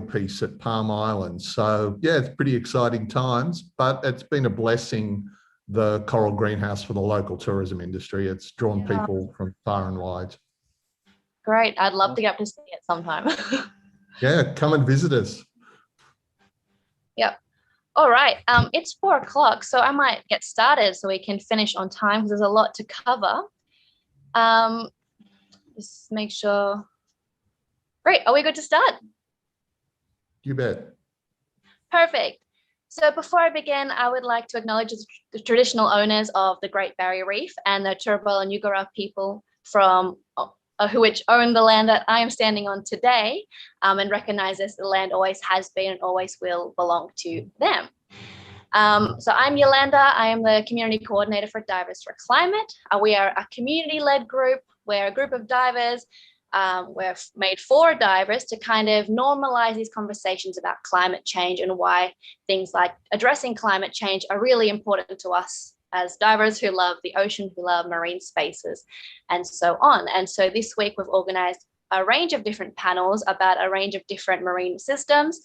piece at Palm Island. So yeah, it's pretty exciting times, but it's been a blessing, the coral greenhouse, for the local tourism industry. It's drawn Yeah. people from far and wide. Great. I'd love to get up to see it sometime. Yeah, come and visit us. Yep. All right. It's 4 o'clock, so I might get started so we can finish on time because there's a lot to cover. Just make sure. Great. Are we good to start? You bet. Perfect. So before I begin, I would like to acknowledge the traditional owners of the Great Barrier Reef and the Turrbal and Yugara people from which own the land that I am standing on today, and recognize this, the land always has been and always will belong to them. So I'm Yolanda. I am the community coordinator for Divers for Climate. We are a community-led group. We're a group of divers. We're made for divers to kind of normalize these conversations about climate change and why things like addressing climate change are really important to us as divers who love the ocean, who love marine spaces, and so on. And so this week we've organized a range of different panels about a range of different marine systems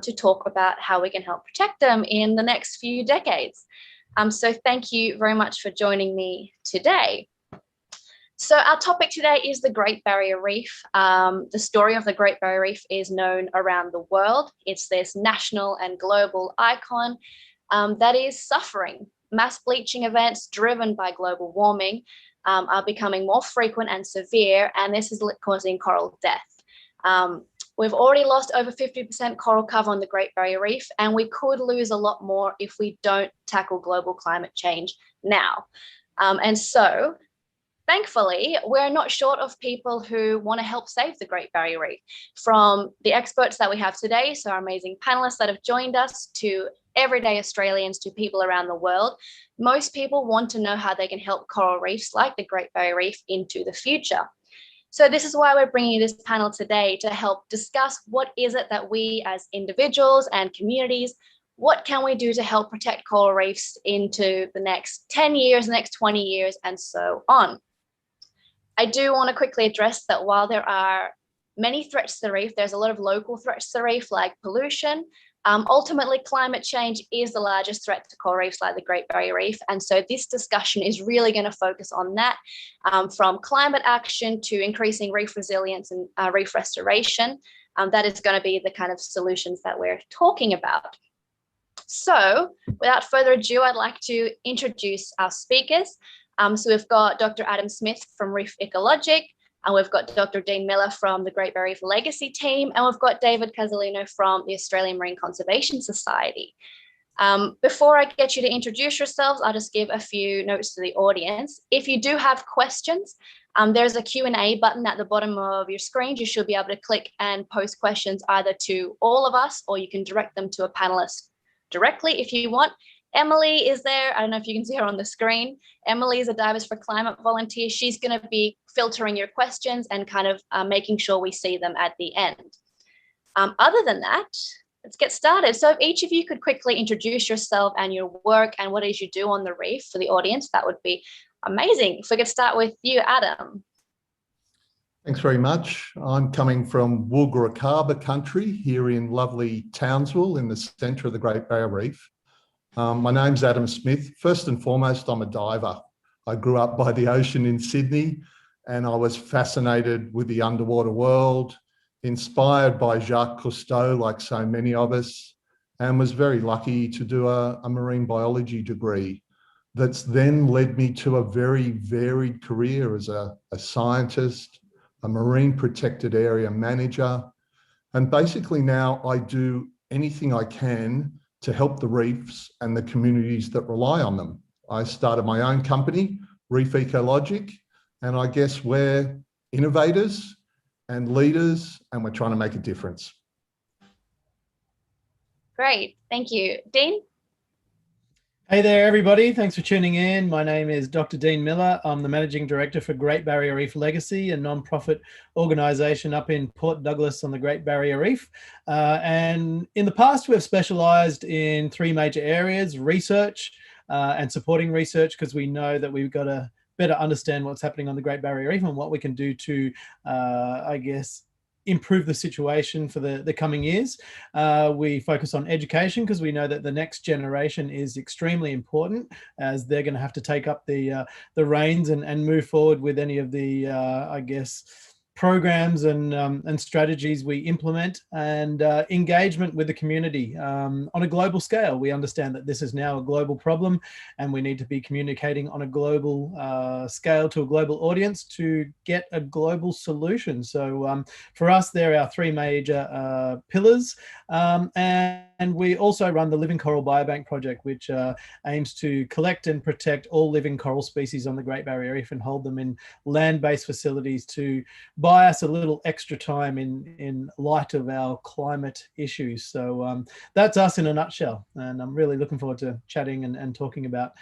to talk about how we can help protect them in the next few decades. So thank you very much for joining me today. So our topic today is the Great Barrier Reef. The story of the Great Barrier Reef is known around the world. It's this national and global icon that is suffering. Mass bleaching events driven by global warming are becoming more frequent and severe, and this is causing coral death. We've already lost over 50% coral cover on the Great Barrier Reef, and we could lose a lot more if we don't tackle global climate change now. And so, thankfully, we're not short of people who want to help save the Great Barrier Reef. From the experts that we have today, so our amazing panelists that have joined us, to everyday Australians, to people around the world, most people want to know how they can help coral reefs like the Great Barrier Reef into the future. So this is why we're bringing you this panel today, to help discuss what is it that we as individuals and communities, what can we do to help protect coral reefs into the next 10 years, the next 20 years, and so on. I do want to quickly address that while there are many threats to the reef, there's a lot of local threats to the reef, like pollution. Ultimately, climate change is the largest threat to coral reefs like the Great Barrier Reef. And so this discussion is really going to focus on that, from climate action to increasing reef resilience and reef restoration. That is going to be the kind of solutions that we're talking about. So without further ado, I'd like to introduce our speakers. So we've got Dr. Adam Smith from Reef Ecologic, and we've got Dr. Dean Miller from the Great Barrier Reef Legacy Team, and we've got David Casalino from the Australian Marine Conservation Society. Before I get you to introduce yourselves, I'll just give a few notes to the audience. If you do have questions, there's a Q&A button at the bottom of your screen. You should be able to click and post questions either to all of us, or you can direct them to a panelist directly if you want. Emily is there. I don't know if you can see her on the screen. Emily is a Divers for Climate volunteer. She's going to be filtering your questions and kind of making sure we see them at the end. Other than that, let's get started. So if each of you could quickly introduce yourself and your work and what it is you do on the reef for the audience, that would be amazing. If we could start with you, Adam. Thanks very much. I'm coming from Woolgoorukaba country here in lovely Townsville in the centre of the Great Barrier Reef. My name's Adam Smith. First and foremost, I'm a diver. I grew up by the ocean in Sydney, and I was fascinated with the underwater world, inspired by Jacques Cousteau, like so many of us, and was very lucky to do a marine biology degree that's then led me to a very varied career as a scientist, a marine protected area manager, and basically now I do anything I can to help the reefs and the communities that rely on them. I started my own company, Reef Ecologic, and I guess we're innovators and leaders, and we're trying to make a difference. Great, thank you. Dean? Hey there, everybody. Thanks for tuning in. My name is Dr. Dean Miller. I'm the Managing Director for Great Barrier Reef Legacy, a non-profit organisation up in Port Douglas on the Great Barrier Reef. And in the past, we've specialised in 3 major areas: research and supporting research, because we know that we've got to better understand what's happening on the Great Barrier Reef and what we can do to, I guess, improve the situation for the coming years. We focus on education because we know that the next generation is extremely important, as they're going to have to take up the reins and move forward with any of the, I guess, programs and strategies we implement, and engagement with the community on a global scale. We understand that this is now a global problem, and we need to be communicating on a global scale to a global audience to get a global solution. So for us, there are our three major pillars, and we also run the Living Coral Biobank project, which aims to collect and protect all living coral species on the Great Barrier Reef and hold them in land-based facilities to buy us a little extra time in light of our climate issues. So that's us in a nutshell, and I'm really looking forward to chatting and talking about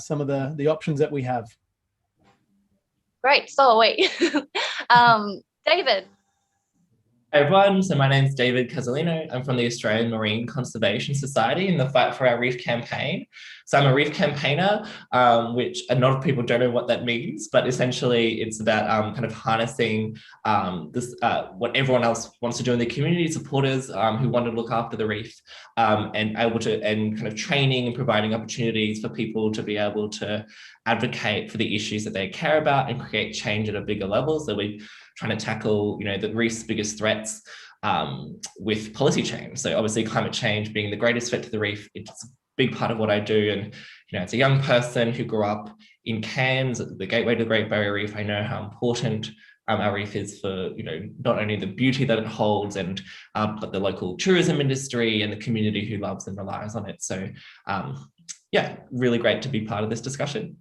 some of the options that we have. Great. So wait, David. Hi everyone, so my name is David Casalino. I'm from the Australian Marine Conservation Society in the Fight for Our Reef campaign. So I'm a reef campaigner, which a lot of people don't know what that means, but essentially it's about kind of harnessing what everyone else wants to do in the community, supporters who want to look after the reef, and kind of training and providing opportunities for people to be able to advocate for the issues that they care about and create change at a bigger level. So we're trying to tackle, the reef's biggest threats with policy change. So obviously climate change being the greatest threat to the reef, it's a big part of what I do. And, as a young person who grew up in Cairns, the gateway to the Great Barrier Reef, I know how important our reef is for, not only the beauty that it holds and but the local tourism industry and the community who loves and relies on it. So yeah, really great to be part of this discussion.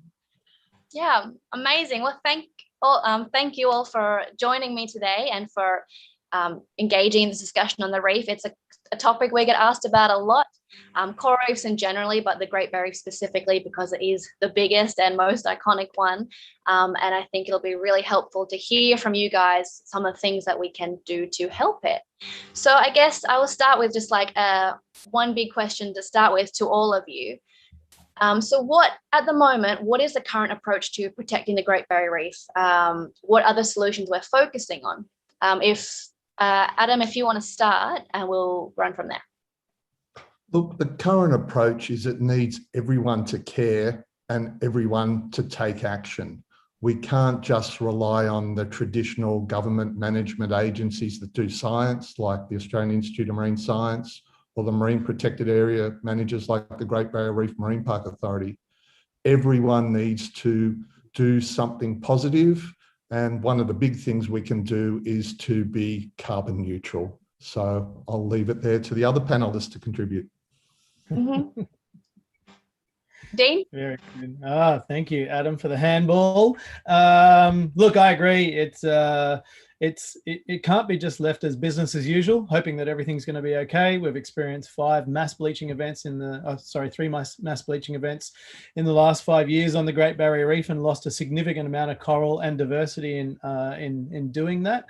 Yeah, amazing. Well, thank you all for joining me today and for engaging in this discussion on the reef. It's a topic we get asked about a lot, coral reefs in generally, but the Great Barrier Reef specifically, because it is the biggest and most iconic one. And I think it'll be really helpful to hear from you guys some of the things that we can do to help it. So I guess I will start with just like one big question to start with to all of you. So at the moment, what is the current approach to protecting the Great Barrier Reef? What other solutions we're focusing on? Adam, if you want to start, and we'll run from there. Look, the current approach is it needs everyone to care and everyone to take action. We can't just rely on the traditional government management agencies that do science, like the Australian Institute of Marine Science, or the marine protected area managers like the Great Barrier Reef Marine Park Authority. Everyone needs to do something positive, and one of the big things we can do is to be carbon neutral. So I'll leave it there to the other panelists to contribute. Mm-hmm. Dean? Very good. Thank you, Adam, for the handball. Look, I agree. It can't be just left as business as usual, hoping that everything's going to be okay. We've experienced 3 mass bleaching events in the last 5 years on the Great Barrier Reef, and lost a significant amount of coral and diversity in doing that.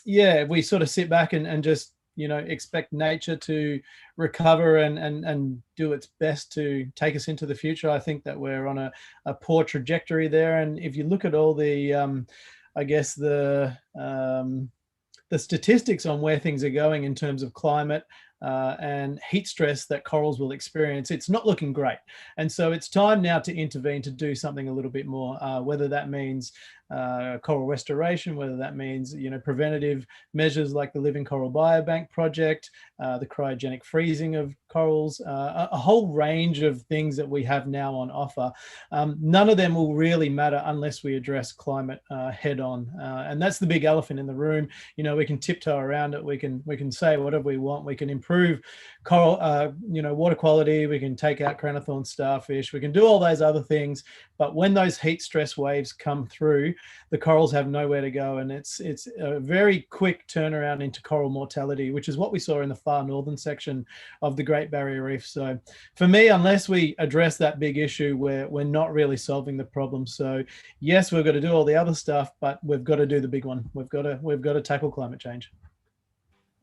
Yeah, we sort of sit back and just expect nature to recover and do its best to take us into the future. I think that we're on a poor trajectory there. And if you look at all the I guess the statistics on where things are going in terms of climate and heat stress that corals will experience, it's not looking great. And so it's time now to intervene, to do something a little bit more, whether that means coral restoration, whether that means preventative measures like the Living Coral Biobank project, the cryogenic freezing of corals, a whole range of things that we have now on offer. None of them will really matter unless we address climate head on, and that's the big elephant in the room. We can tiptoe around it, we can say whatever we want, we can improve coral water quality, we can take out crown-of-thorns starfish, we can do all those other things, but when those heat stress waves come through, the corals have nowhere to go, and it's a very quick turnaround into coral mortality, which is what we saw in the far northern section of the Great Barrier Reef. So for me, unless we address that big issue, we're not really solving the problem. So yes, we've got to do all the other stuff, but we've got to do the big one. We've got to tackle climate change.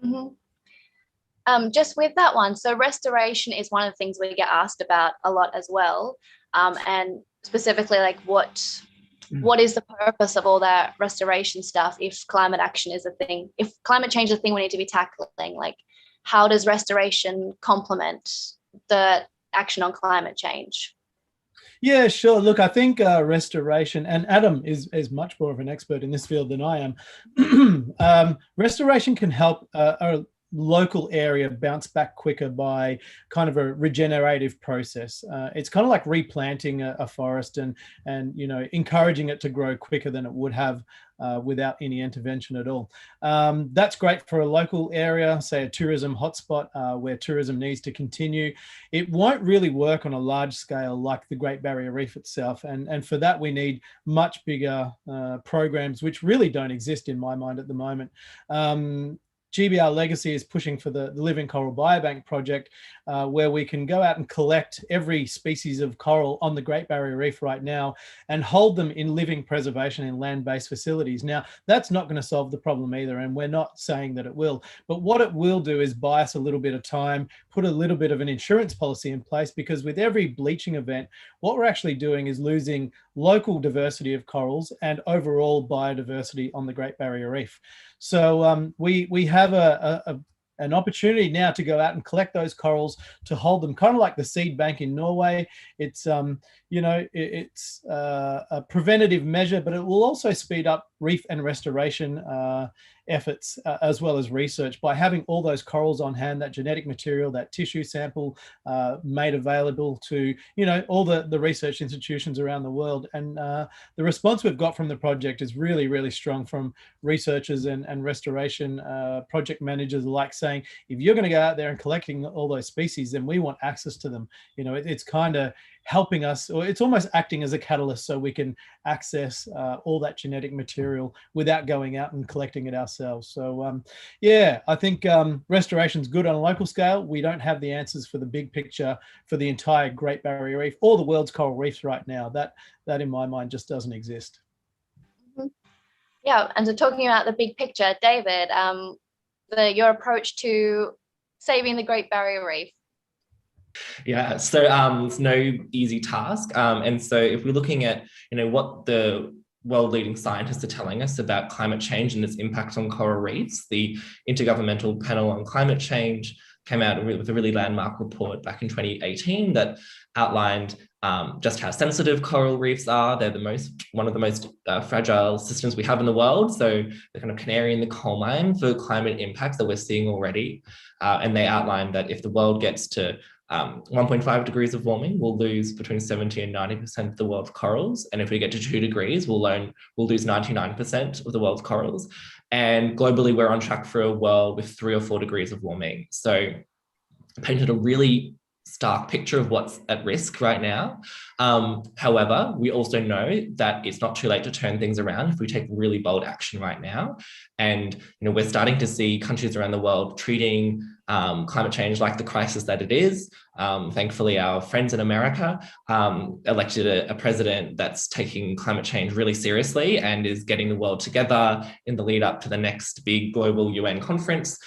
Mm-hmm. Just with that one, so restoration is one of the things we get asked about a lot as well, and specifically like what what is the purpose of all that restoration stuff if climate action is a thing? If climate change is a thing we need to be tackling, like how does restoration complement the action on climate change? Yeah, sure. Look, I think restoration, and Adam is much more of an expert in this field than I am. Restoration can help a local area bounce back quicker by kind of a regenerative process. It's kind of like replanting a forest and you know, encouraging it to grow quicker than it would have without any intervention at all. That's great for a local area, say a tourism hotspot where tourism needs to continue. It won't really work on a large scale like the Great Barrier Reef itself. And for that, we need much bigger programs, which really don't exist in my mind at the moment. GBR Legacy is pushing for the Living Coral Biobank project, where we can go out and collect every species of coral on the Great Barrier Reef right now and hold them in living preservation in land-based facilities. Now, that's not going to solve the problem either, and we're not saying that it will. But what it will do is buy us a little bit of time, put a little bit of an insurance policy in place, because with every bleaching event, what we're actually doing is losing local diversity of corals and overall biodiversity on the Great Barrier Reef. So we have an opportunity now to go out and collect those corals, to hold them kind of like the seed bank in Norway. It's you know, it's a preventative measure, but it will also speed up reef and restoration efforts as well as research by having all those corals on hand, that genetic material, that tissue sample made available to, you know, all the research institutions around the world. And the response we've got from the project is really, really strong from researchers and restoration project managers alike, saying, if you're going to go out there and collecting all those species, then we want access to them. You know, it's kind of helping us, or it's almost acting as a catalyst so we can access all that genetic material without going out and collecting it ourselves. So yeah, I think restoration is good on a local scale. We don't have the answers for the big picture for the entire Great Barrier Reef or the world's coral reefs right now. That in my mind just doesn't exist. Yeah, and so talking about the big picture, David, your approach to saving the Great Barrier Reef. Yeah, so it's no easy task. And so if we're looking at, you know, what the world-leading scientists are telling us about climate change and its impact on coral reefs, the Intergovernmental Panel on Climate Change came out with a really landmark report back in 2018 that outlined just how sensitive coral reefs are. They're one of the most fragile systems we have in the world. So they're kind of canary in the coal mine for climate impacts that we're seeing already. And they outlined that if the world gets to 1.5 degrees of warming, we'll lose between 70 and 90% of the world's corals. And if we get to 2 degrees, we'll lose 99% of the world's corals. And globally, we're on track for a world with 3 or 4 degrees of warming. So painted a really stark picture of what's at risk right now. However, we also know that it's not too late to turn things around if we take really bold action right now. And you know, we're starting to see countries around the world treating climate change like the crisis that it is. Thankfully, our friends in America elected a president that's taking climate change really seriously and is getting the world together in the lead up to the next big global UN conference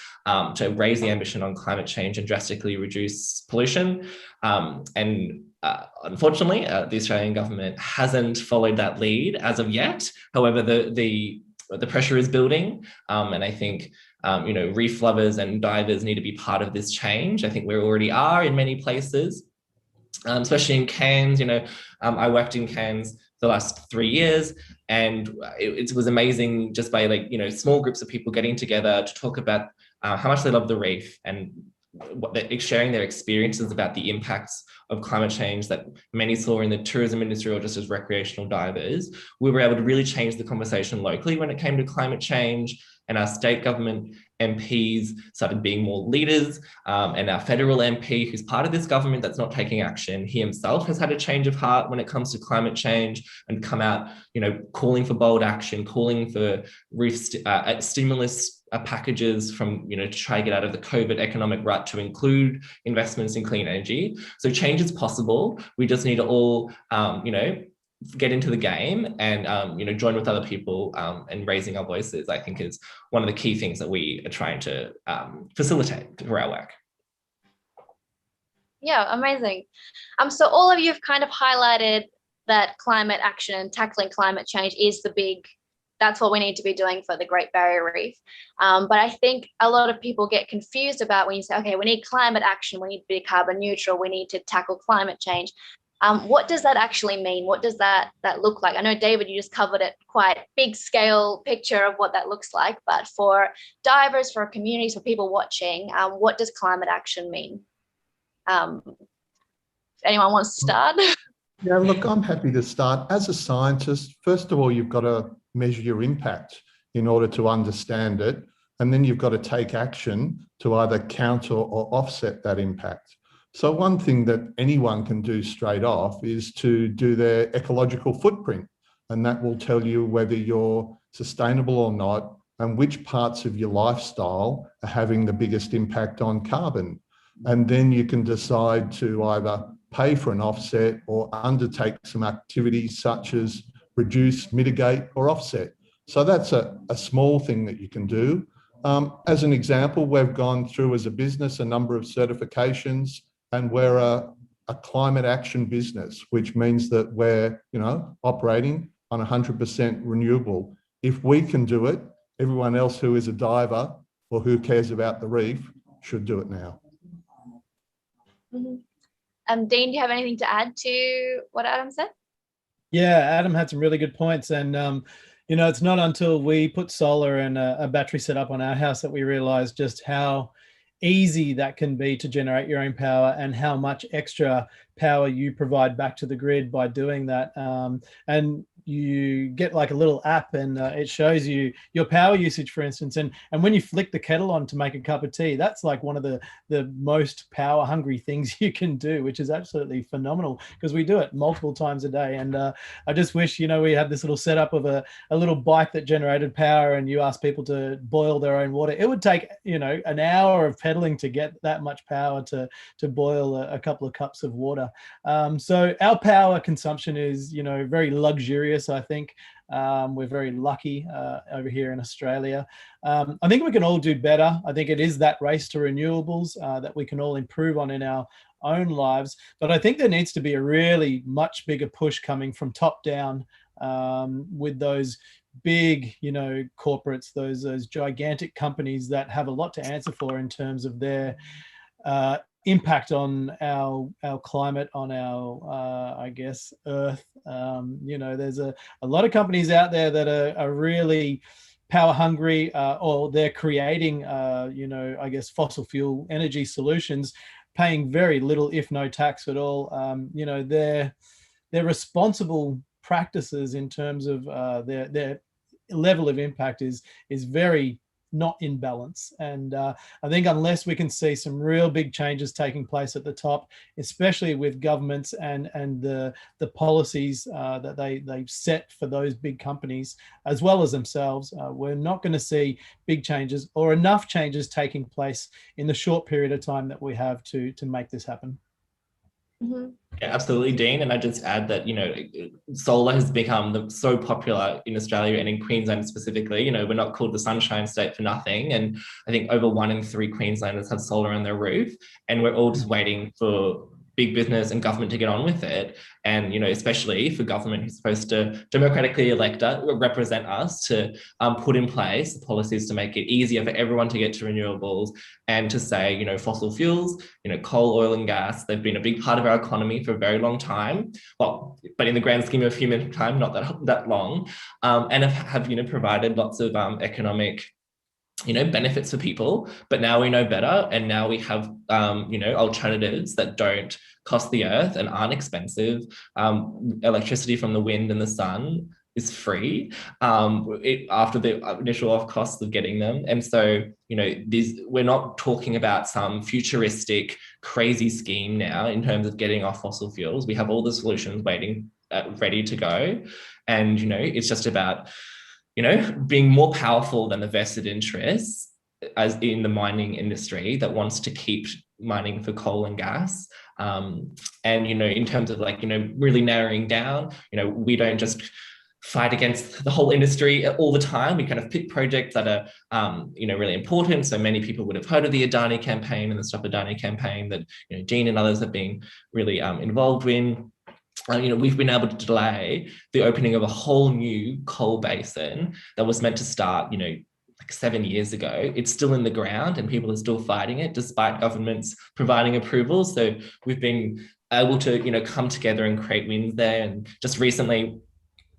to raise the ambition on climate change and drastically reduce pollution. Unfortunately, the Australian government hasn't followed that lead as of yet. However, the pressure is building, and I think you know, reef lovers and divers need to be part of this change. I think we already are in many places, especially in Cairns. You know, I worked in Cairns the last 3 years, and it was amazing just by, like, you know, small groups of people getting together to talk about how much they love the reef and what they're sharing their experiences about the impacts of climate change that many saw in the tourism industry or just as recreational divers. We were able to really change the conversation locally when it came to climate change, and our state government MPs started being more leaders, and our federal MP, who's part of this government that's not taking action, he himself has had a change of heart when it comes to climate change and come out, you know, calling for bold action, calling for reef stimulus packages from, you know, to try to get out of the COVID economic rut to include investments in clean energy. So change is possible. We just need to all, you know, get into the game and, you know, join with other people and raising our voices, I think, is one of the key things that we are trying to facilitate for our work. Yeah, amazing. So all of you have kind of highlighted that climate action and tackling climate change is that's what we need to be doing for the Great Barrier Reef. But I think a lot of people get confused about when you say, okay, we need climate action, we need to be carbon neutral, we need to tackle climate change. What does that actually mean? What does that look like? I know, David, you just covered it, quite big scale picture of what that looks like, but for divers, for communities, for people watching, what does climate action mean? If anyone wants to start? Yeah, look, I'm happy to start. As a scientist, first of all, you've got to measure your impact in order to understand it. And then you've got to take action to either counter or offset that impact. So one thing that anyone can do straight off is to do their ecological footprint. And that will tell you whether you're sustainable or not, and which parts of your lifestyle are having the biggest impact on carbon. And then you can decide to either pay for an offset or undertake some activities such as reduce, mitigate, or offset. So that's a small thing that you can do. As an example, we've gone through as a business a number of certifications, and we're a climate action business, which means that we're, operating on 100% renewable. If we can do it, everyone else who is a diver or who cares about the reef should do it now. Mm-hmm. Dean, do you have anything to add to what Adam said? Yeah, Adam had some really good points. And, it's not until we put solar and a battery set up on our house that we realized just how easy that can be to generate your own power and how much extra power you provide back to the grid by doing that. And you get like a little app and it shows you your power usage, for instance. And when you flick the kettle on to make a cup of tea, that's like one of the most power hungry things you can do, which is absolutely phenomenal because we do it multiple times a day. And I just wish, we had this little setup of a little bike that generated power and you ask people to boil their own water. It would take, an hour of pedaling to get that much power to boil a couple of cups of water. So our power consumption is, very luxurious, I think. We're very lucky over here in Australia. I think we can all do better. I think it is that race to renewables that we can all improve on in our own lives. But I think there needs to be a really much bigger push coming from top down with those big, corporates, those gigantic companies that have a lot to answer for in terms of their impact on our climate, on our I guess Earth. There's a lot of companies out there that are really power hungry, or they're creating I guess fossil fuel energy solutions, paying very little if no tax at all. They're responsible practices in terms of their level of impact is very not in balance. And I think unless we can see some real big changes taking place at the top, especially with governments and the policies that they've set for those big companies, as well as themselves, we're not going to see big changes or enough changes taking place in the short period of time that we have to make this happen. Mm-hmm. Yeah, absolutely, Dean. And I just add that, solar has become so popular in Australia and in Queensland specifically. We're not called the Sunshine State for nothing. And I think over 1 in 3 Queenslanders have solar on their roof. And we're all just waiting for big business and government to get on with it. And, especially for government who's supposed to democratically represent us, to put in place the policies to make it easier for everyone to get to renewables and to say, fossil fuels, coal, oil and gas, they've been a big part of our economy for a very long time. Well, but in the grand scheme of human time, not that long, and have provided lots of economic benefits for people. But now we know better, and now we have alternatives that don't cost the earth and aren't expensive. Electricity from the wind and the sun is free after the initial off costs of getting them. And so we're not talking about some futuristic crazy scheme now in terms of getting off fossil fuels. We have all the solutions waiting ready to go, and it's just about being more powerful than the vested interests as in the mining industry that wants to keep mining for coal and gas. And, in terms of really narrowing down, we don't just fight against the whole industry all the time. We kind of pick projects that are, really important. So many people would have heard of the Adani campaign and the Stop Adani campaign that, Dean and others have been really involved in. we've been able to delay the opening of a whole new coal basin that was meant to start, like 7 years ago. It's still in the ground and people are still fighting it despite governments providing approval. So we've been able to, come together and create wins there. And just recently,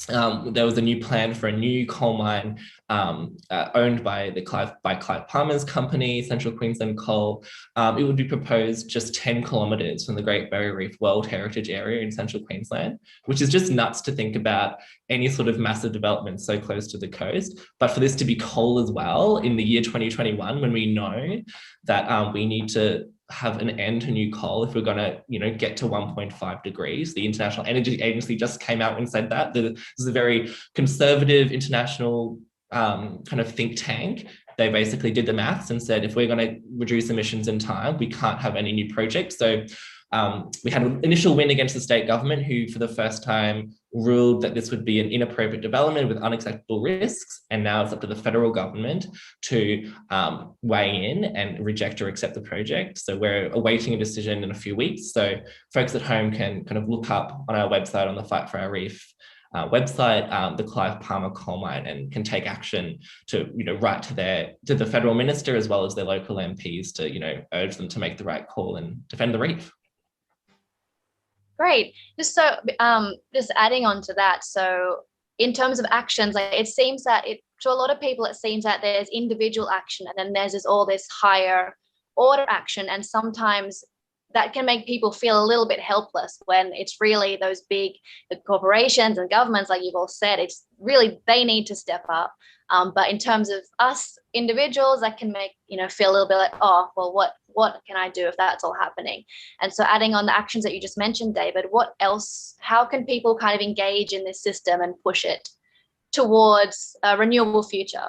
there was a new plan for a new coal mine owned by Clive Palmer's company, Central Queensland Coal. It would be proposed just 10 kilometres from the Great Barrier Reef World Heritage Area in Central Queensland, which is just nuts to think about any sort of massive development so close to the coast. But for this to be coal as well in the year 2021, when we know that we need to have an end to new coal if we're going to, get to 1.5 degrees. The International Energy Agency just came out and said that. This is a very conservative international kind of think tank. They basically did the maths and said, if we're going to reduce emissions in time, we can't have any new projects. So we had an initial win against the state government, who for the first time ruled that this would be an inappropriate development with unacceptable risks. And now it's up to the federal government to weigh in and reject or accept the project. So we're awaiting a decision in a few weeks. So folks at home can kind of look up on our website, on the Fight for Our Reef website, the Clive Palmer coal mine, and can take action to, write to the federal minister as well as their local MPs to, urge them to make the right call and defend the reef. Great. Just adding on to that. So in terms of actions, it seems that to a lot of people, it seems that there's individual action and then there's all this higher order action. And sometimes that can make people feel a little bit helpless when it's really those big corporations and governments, like you've all said, it's really, they need to step up. But in terms of us individuals, that can make, feel a little bit like, oh, well, what can I do if that's all happening? And so adding on the actions that you just mentioned, David, what else, how can people kind of engage in this system and push it towards a renewable future?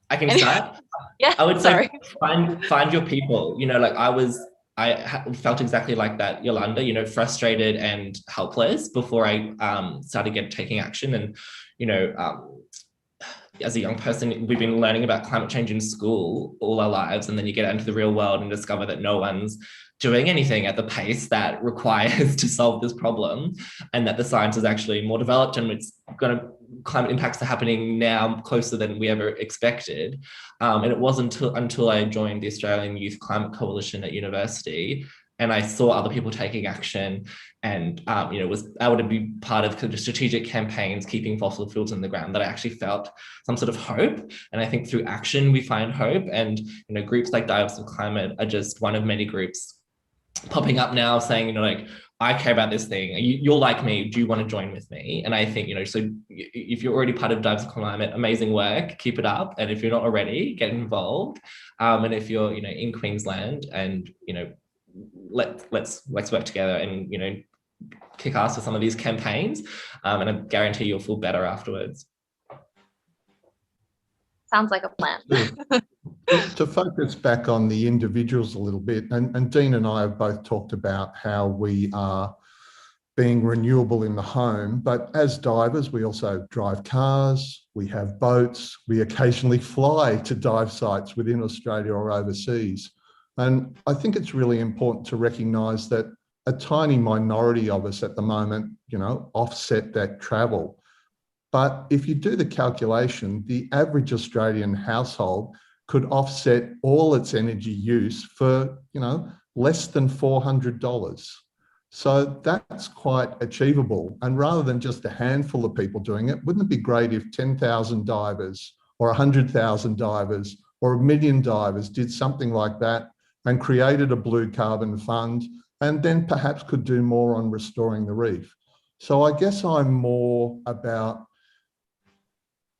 I can start. Yeah, I would say find your people. I felt exactly like that, Yolanda, frustrated and helpless before I started taking action. And, as a young person, we've been learning about climate change in school all our lives. And then you get into the real world and discover that no one's doing anything at the pace that requires to solve this problem, and that the science is actually more developed and climate impacts are happening now closer than we ever expected. And it wasn't until I joined the Australian Youth Climate Coalition at university and I saw other people taking action and, was able to be part of the strategic campaigns keeping fossil fuels in the ground, that I actually felt some sort of hope. And I think through action, we find hope. And, groups like Divers of Climate are just one of many groups popping up now saying, I care about this thing. You're like me. Do you want to join with me? And I think, so if you're already part of Divers of Climate, amazing work, keep it up. And if you're not already, get involved. And if you're, in Queensland and, let's work together and, kick ass with some of these campaigns. And I guarantee you'll feel better afterwards. Sounds like a plan. To focus back on the individuals a little bit, and Dean and I have both talked about how we are being renewable in the home, but as divers, we also drive cars, we have boats, we occasionally fly to dive sites within Australia or overseas. And I think it's really important to recognise that a tiny minority of us at the moment, offset that travel. But if you do the calculation, the average Australian household could offset all its energy use for, less than $400. So that's quite achievable. And rather than just a handful of people doing it, wouldn't it be great if 10,000 divers or 100,000 divers or 1 million divers did something like that and created a blue carbon fund, and then perhaps could do more on restoring the reef? So I guess I'm more about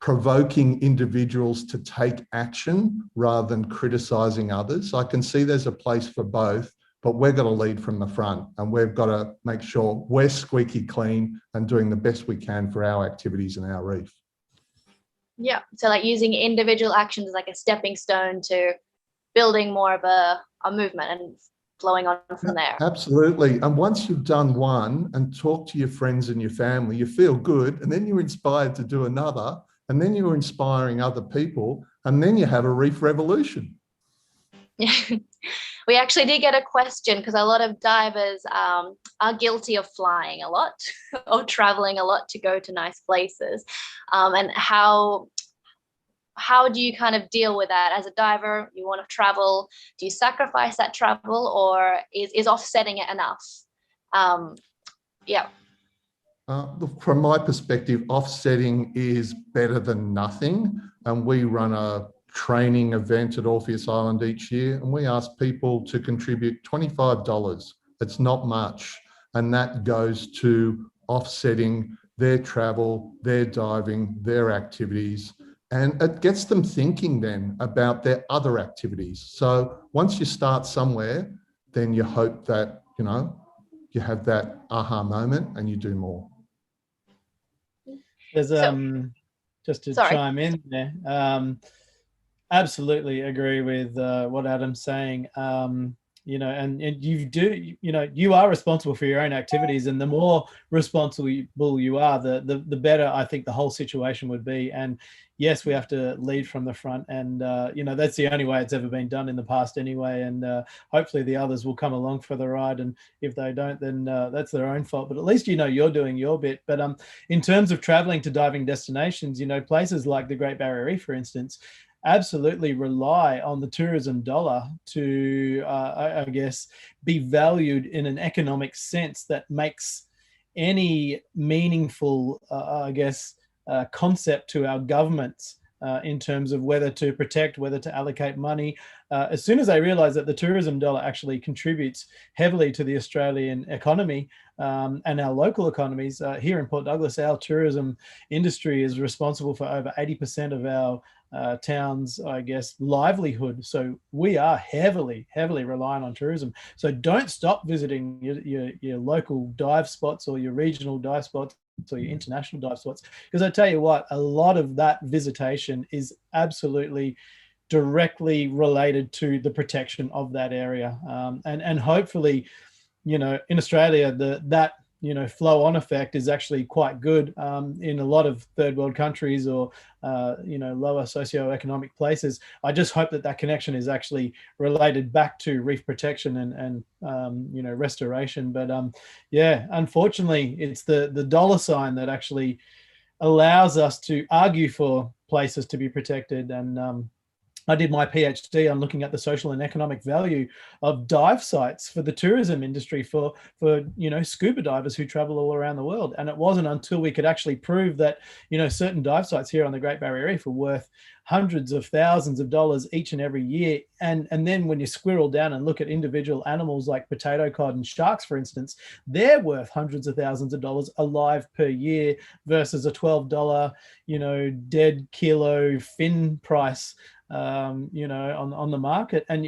provoking individuals to take action rather than criticising others. I can see there's a place for both, but we've got to lead from the front and we've got to make sure we're squeaky clean and doing the best we can for our activities and our reef. Yeah, so like using individual actions as like a stepping stone to building more of a movement and flowing on from there. Absolutely. And once you've done one and talk to your friends and your family, you feel good, and then you're inspired to do another, and then you're inspiring other people, and then you have a reef revolution. We actually did get a question because a lot of divers are guilty of flying a lot or traveling a lot to go to nice places. And how do you kind of deal with that as a diver? You want to travel, do you sacrifice that travel, or is offsetting it enough? Yeah. Look, from my perspective, offsetting is better than nothing. And we run a training event at Orpheus Island each year, and we ask people to contribute $25. It's not much. And that goes to offsetting their travel, their diving, their activities. And it gets them thinking then about their other activities. So once you start somewhere, then you hope that, you have that aha moment and you do more. There's just to chime in there, absolutely agree with what Adam's saying. And you are responsible for your own activities, and the more responsible you are, the better I think the whole situation would be. And yes, we have to lead from the front, and that's the only way it's ever been done in the past anyway. And hopefully the others will come along for the ride, and if they don't, then that's their own fault. But at least you're doing your bit. But in terms of traveling to diving destinations, places like the Great Barrier Reef, for instance, absolutely rely on the tourism dollar to, I guess, be valued in an economic sense that makes any meaningful, concept to our governments in terms of whether to protect, whether to allocate money. As soon as they realize that the tourism dollar actually contributes heavily to the Australian economy and our local economies, here in Port Douglas, our tourism industry is responsible for over 80% of our town's, I guess, livelihood. So we are heavily reliant on tourism. So don't stop visiting your local dive spots or your regional dive spots or your international dive spots, because I tell you what, a lot of that visitation is absolutely directly related to the protection of that area. And hopefully, in Australia, that flow-on effect is actually quite good in a lot of third world countries or lower socioeconomic places. I just hope that connection is actually related back to reef protection and restoration. But unfortunately, it's the dollar sign that actually allows us to argue for places to be protected. And I did my PhD on looking at the social and economic value of dive sites for the tourism industry for scuba divers who travel all around the world. And it wasn't until we could actually prove that, certain dive sites here on the Great Barrier Reef are worth hundreds of thousands of dollars each and every year. And then when you squirrel down and look at individual animals like potato cod and sharks, for instance, they're worth hundreds of thousands of dollars alive per year versus a $12, dead kilo fin price on the market. And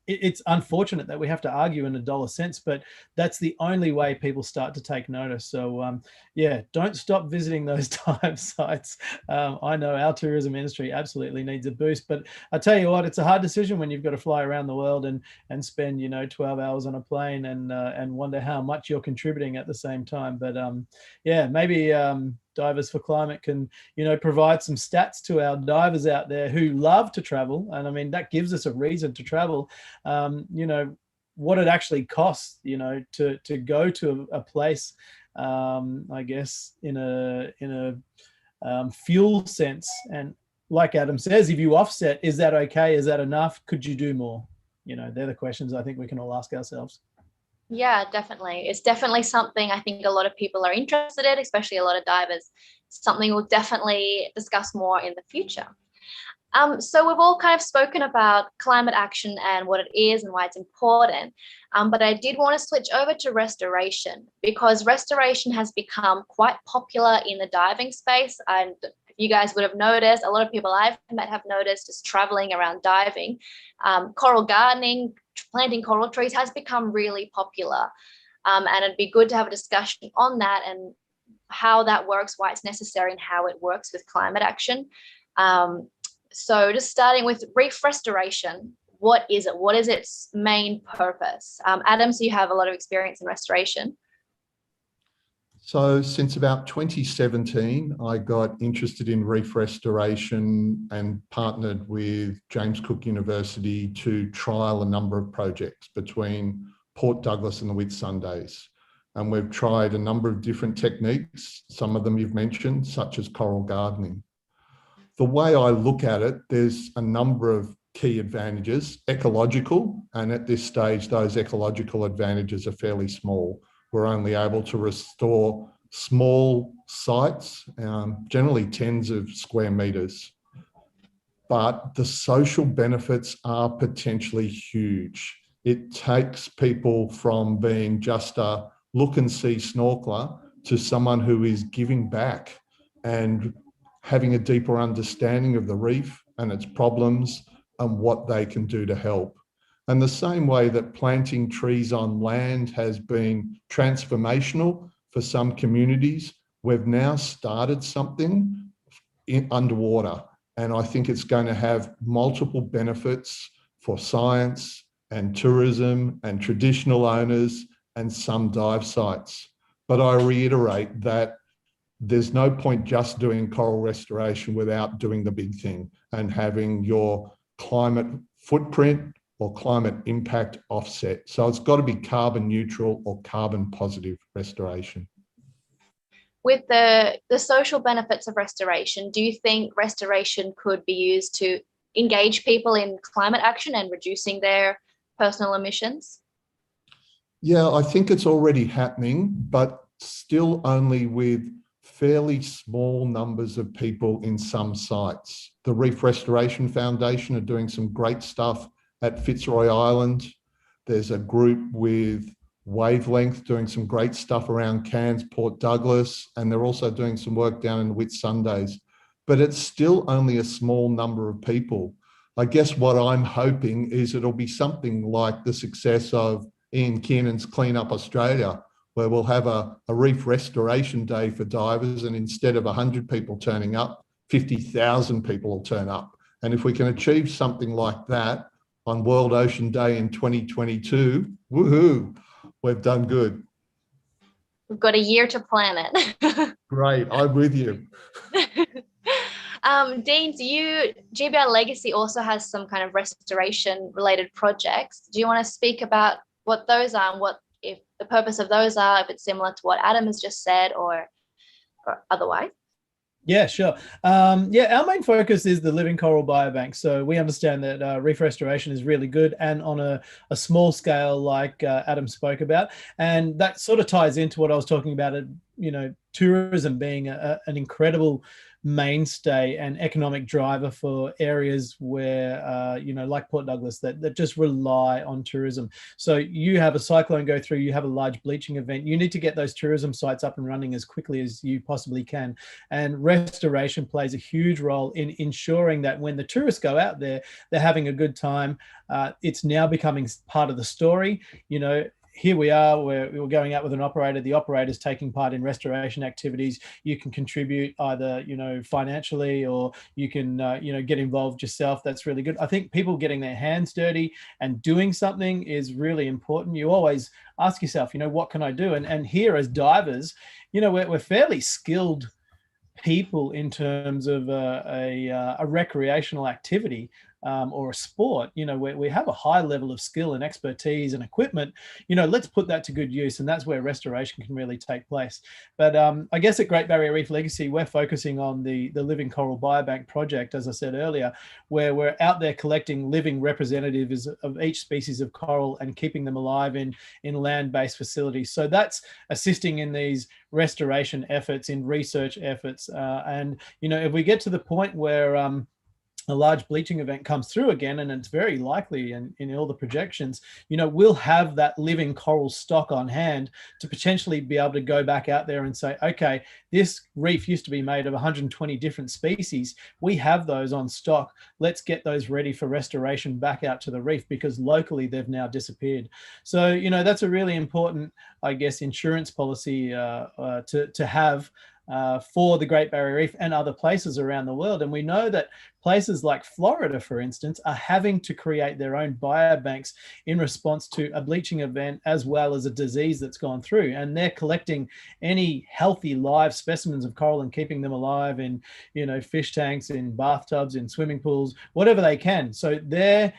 it's unfortunate that we have to argue in a dollar sense, but that's the only way people start to take notice. So don't stop visiting those dive sites. I know our tourism industry absolutely needs a boost, but I tell you what, it's a hard decision when you've got to fly around the world and spend 12 hours on a plane and wonder how much you're contributing at the same time. But maybe Divers for Climate can provide some stats to our divers out there who love to travel, and I mean that gives us a reason to travel. What it actually costs to go to a place, I guess in a fuel sense. And like Adam says, if you offset, is that okay? Is that enough? Could you do more? They're the questions I think we can all ask ourselves. Yeah, definitely. It's definitely something I think a lot of people are interested in, especially a lot of divers. Something we'll definitely discuss more in the future. So we've all kind of spoken about climate action and what it is and why it's important. But I did want to switch over to restoration, because restoration has become quite popular in the diving space. And you guys would have noticed, a lot of people I've met have noticed just traveling around diving. Coral gardening, planting coral trees has become really popular. And it'd be good to have a discussion on that and how that works, why it's necessary, and how it works with climate action. So just starting with reef restoration, what is it? What is its main purpose? Adam, so you have a lot of experience in restoration. So since about 2017, I got interested in reef restoration and partnered with James Cook University to trial a number of projects between Port Douglas and the Whitsundays. And we've tried a number of different techniques, some of them you've mentioned, such as coral gardening. The way I look at it, there's a number of key advantages, ecological, and at this stage, those ecological advantages are fairly small. We're only able to restore small sites, generally tens of square meters. But the social benefits are potentially huge. It takes people from being just a look and see snorkeler to someone who is giving back and having a deeper understanding of the reef and its problems and what they can do to help. And the same way that planting trees on land has been transformational for some communities, we've now started something underwater. And I think it's going to have multiple benefits for science and tourism and traditional owners and some dive sites. But I reiterate that there's no point just doing coral restoration without doing the big thing and having your climate footprint or climate impact offset. So it's got to be carbon neutral or carbon positive restoration. With the social benefits of restoration, do you think restoration could be used to engage people in climate action and reducing their personal emissions? Yeah, I think it's already happening, but still only with fairly small numbers of people in some sites. The Reef Restoration Foundation are doing some great stuff at Fitzroy Island. There's a group with Wavelength doing some great stuff around Cairns, Port Douglas, and they're also doing some work down in the Whitsundays. But it's still only a small number of people. I guess what I'm hoping is it'll be something like the success of Ian Kiernan's Clean Up Australia, where we'll have a reef restoration day for divers, and instead of 100 people turning up, 50,000 people will turn up. And if we can achieve something like that on World Ocean Day in 2022, woohoo, we've done good. We've got a year to plan it. Great, I'm with you. Dean, GBR Legacy also has some kind of restoration related projects. Do you want to speak about what those are and what if the purpose of those are, if it's similar to what Adam has just said or otherwise? Yeah, sure. Our main focus is the living coral biobank. So we understand that reef restoration is really good and on a small scale like Adam spoke about. And that sort of ties into what I was talking about, tourism being an incredible mainstay and economic driver for areas where, like Port Douglas, that just rely on tourism. So you have a cyclone go through, you have a large bleaching event, you need to get those tourism sites up and running as quickly as you possibly can. And restoration plays a huge role in ensuring that when the tourists go out there, they're having a good time. It's now becoming part of the story. Here we are, we're going out with an operator, the operator's taking part in restoration activities. You can contribute either, financially, or you can, get involved yourself. That's really good. I think people getting their hands dirty and doing something is really important. You always ask yourself, what can I do? And here as divers, we're fairly skilled people in terms of a recreational activity. Or a sport, we have a high level of skill and expertise and equipment, let's put that to good use. And that's where restoration can really take place. But I guess at Great Barrier Reef Legacy, we're focusing on the Living Coral Biobank project, as I said earlier, where we're out there collecting living representatives of each species of coral and keeping them alive in land-based facilities. So that's assisting in these restoration efforts, in research efforts. And if we get to the point where a large bleaching event comes through again, and it's very likely in all the projections, we'll have that living coral stock on hand to potentially be able to go back out there and say, okay, this reef used to be made of 120 different species. We have those on stock. Let's get those ready for restoration back out to the reef, because locally they've now disappeared. So, that's a really important, I guess, insurance policy to have for the Great Barrier Reef and other places around the world. And we know that places like Florida, for instance, are having to create their own biobanks in response to a bleaching event as well as a disease that's gone through. And they're collecting any healthy live specimens of coral and keeping them alive in, fish tanks, in bathtubs, in swimming pools, whatever they can. So they're,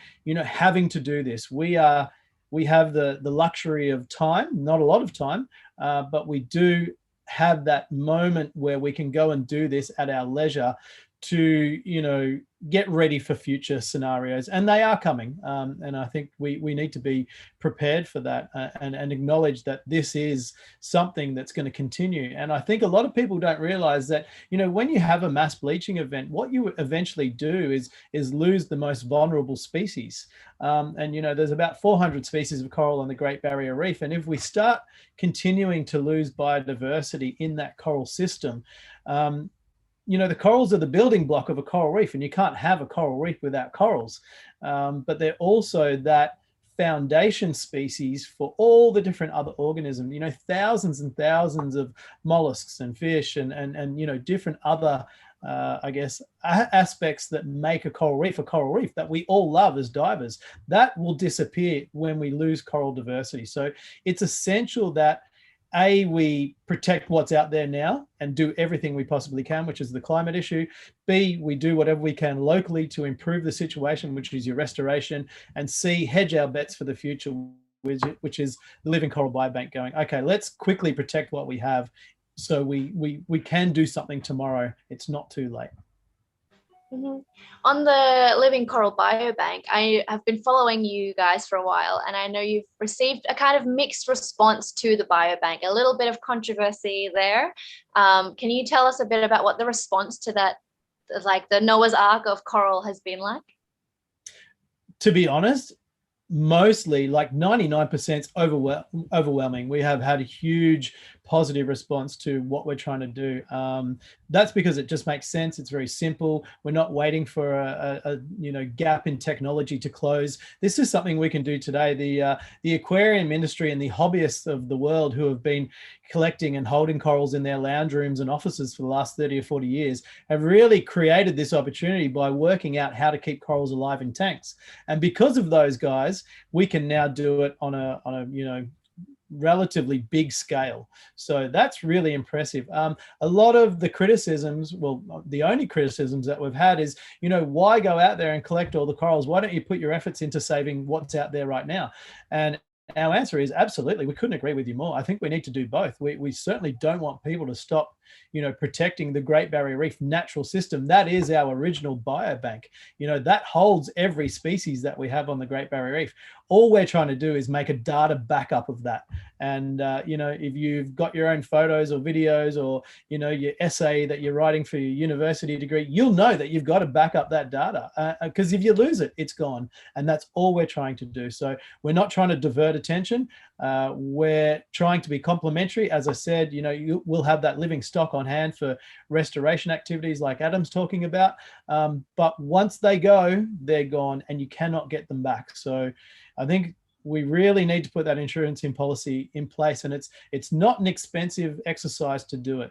having to do this. We have the luxury of time, not a lot of time, but we do have that moment where we can go and do this at our leisure to, get ready for future scenarios, and they are coming. And I think we need to be prepared for that and acknowledge that this is something that's going to continue. And I think a lot of people don't realize that, when you have a mass bleaching event, what you eventually do is lose the most vulnerable species. And, there's about 400 species of coral on the Great Barrier Reef. And if we start continuing to lose biodiversity in that coral system, the corals are the building block of a coral reef, and you can't have a coral reef without corals. But they're also that foundation species for all the different other organisms, thousands and thousands of mollusks and fish and different other, aspects that make a coral reef that we all love as divers. That will disappear when we lose coral diversity. So it's essential that we protect what's out there now and do everything we possibly can, which is the climate issue. B, we do whatever we can locally to improve the situation, which is your restoration. And C, hedge our bets for the future, which is the living coral biobank going, okay, let's quickly protect what we have so we can do something tomorrow. It's not too late. Mm-hmm. On the Living Coral Biobank, I have been following you guys for a while, and I know you've received a kind of mixed response to the biobank, a little bit of controversy there. Can you tell us a bit about what the response to that, like the Noah's Ark of coral, has been like? To be honest, mostly like 99% overwhelming. We have had a huge positive response to what we're trying to do. That's because it just makes sense. It's very simple. We're not waiting for a gap in technology to close. This is something we can do today. The aquarium industry and the hobbyists of the world who have been collecting and holding corals in their lounge rooms and offices for the last 30 or 40 years have really created this opportunity by working out how to keep corals alive in tanks. And because of those guys, we can now do it on a relatively big scale. So that's really impressive. A lot of the criticisms, well, the only criticisms that we've had is, why go out there and collect all the corals? Why don't you put your efforts into saving what's out there right now? And our answer is absolutely. We couldn't agree with you more. I think we need to do both. We certainly don't want people to stop, protecting the Great Barrier Reef natural system. That is our original biobank. That holds every species that we have on the Great Barrier Reef. All we're trying to do is make a data backup of that. And, if you've got your own photos or videos or, your essay that you're writing for your university degree, you'll know that you've got to back up that data because if you lose it, it's gone. And that's all we're trying to do. So we're not trying to divert attention. We're trying to be complementary. As I said, we'll have that living stock on hand for restoration activities like Adam's talking about. But once they go, they're gone and you cannot get them back. So I think we really need to put that insurance policy in place, and it's not an expensive exercise to do it,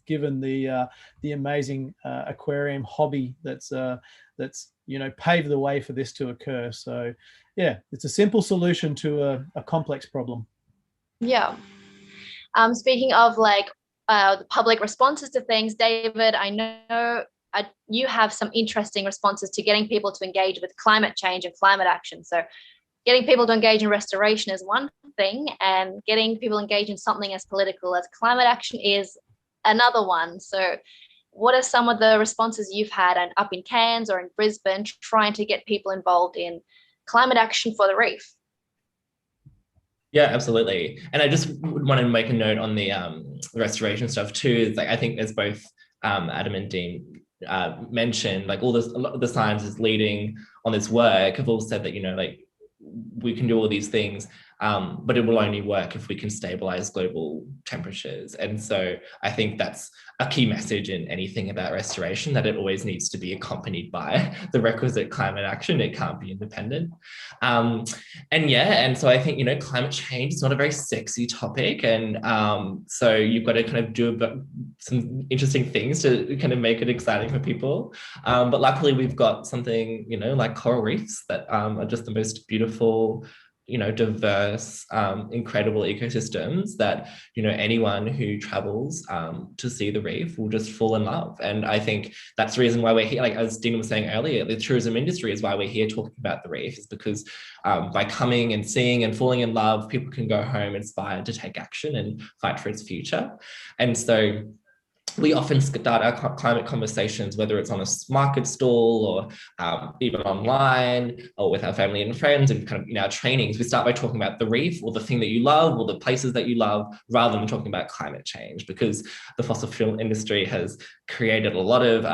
given the amazing aquarium hobby that's paved the way for this to occur. So yeah, it's a simple solution to a complex problem. Yeah. Speaking of the public responses to things, David, I know you have some interesting responses to getting people to engage with climate change and climate action. So getting people to engage in restoration is one thing, and getting people engaged in something as political as climate action is another one. So what are some of the responses you've had up in Cairns or in Brisbane trying to get people involved in climate action for the reef? Yeah, absolutely. And I just wanted to make a note on the restoration stuff too. I think as both Adam and Dean mentioned, a lot of the scientists leading on this work have all said that, we can do all these things. but it will only work if we can stabilize global temperatures. And so I think that's a key message in anything about restoration, that it always needs to be accompanied by the requisite climate action. It can't be independent. And so I think, you know, climate change is not a very sexy topic. And so you've got to kind of do some interesting things to kind of make it exciting for people. But luckily we've got something, you know, like coral reefs that are just the most beautiful, you know, diverse, incredible ecosystems that, you know, anyone who travels to see the reef will just fall in love. And I think that's the reason why we're here. Like, as Dina was saying earlier, the tourism industry is why we're here talking about the reef, is because by coming and seeing and falling in love, people can go home inspired to take action and fight for its future. And so we often start our climate conversations, whether it's on a market stall or even online or with our family and friends, and kind of in our trainings, we start by talking about the reef or the thing that you love or the places that you love, rather than talking about climate change, because the fossil fuel industry has created a lot of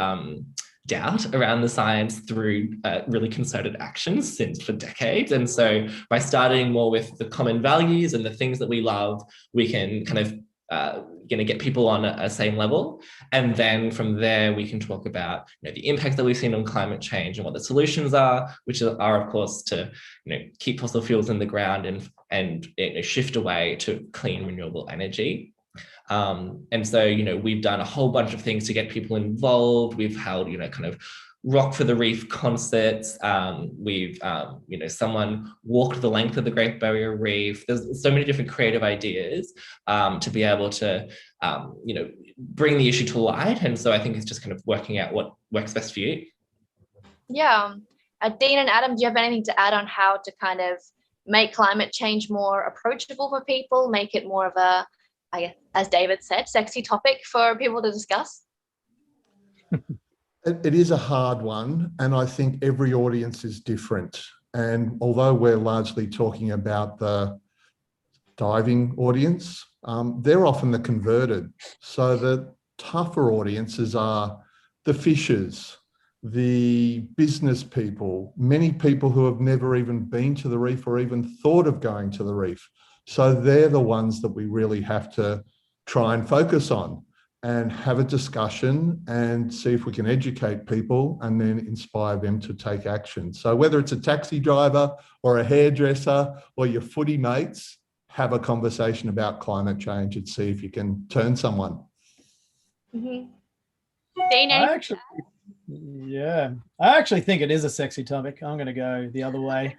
doubt around the science through really concerted actions for decades. And so by starting more with the common values and the things that we love, we can kind of going to get people on a same level. And then from there, we can talk about, you know, the impacts that we've seen on climate change and what the solutions are, which are, of course, to, you know, keep fossil fuels in the ground and you know, shift away to clean, renewable energy. And so, you know, we've done a whole bunch of things to get people involved. We've held, you know, kind of Rock for the Reef concerts. We've, you know, someone walked the length of the Great Barrier Reef. There's so many different creative ideas to be able to, you know, bring the issue to light. And so I think it's just kind of working out what works best for you. Yeah. Dean and Adam, do you have anything to add on how to kind of make climate change more approachable for people, make it more of a, I guess, as David said, sexy topic for people to discuss? It is a hard one, and I think every audience is different. And although we're largely talking about the diving audience, they're often the converted. So the tougher audiences are the fishers, the business people, many people who have never even been to the reef or even thought of going to the reef. So they're the ones that we really have to try and focus on and have a discussion and see if we can educate people and then inspire them to take action. So whether it's a taxi driver or a hairdresser or your footy mates, have a conversation about climate change and see if you can turn someone. Mm-hmm. I actually think it is a sexy topic. I'm going to go the other way.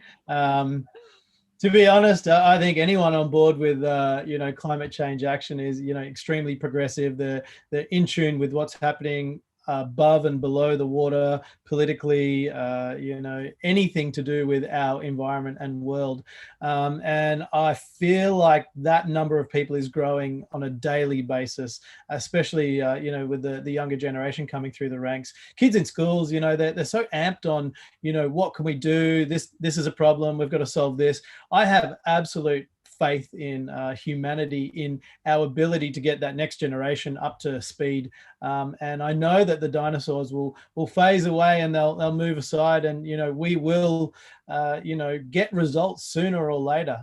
To be honest, I think anyone on board with, you know, climate change action is, you know, extremely progressive. They're in tune with what's happening above and below the water politically, you know, anything to do with our environment and world. And I feel like that number of people is growing on a daily basis, especially, you know, with the younger generation coming through the ranks. Kids in schools, you know, they're so amped on, you know, what can we do? This is a problem. We've got to solve this. I have absolute faith in humanity, in our ability to get that next generation up to speed. And I know that the dinosaurs will phase away and they'll move aside, and, you know, we will, you know, get results sooner or later.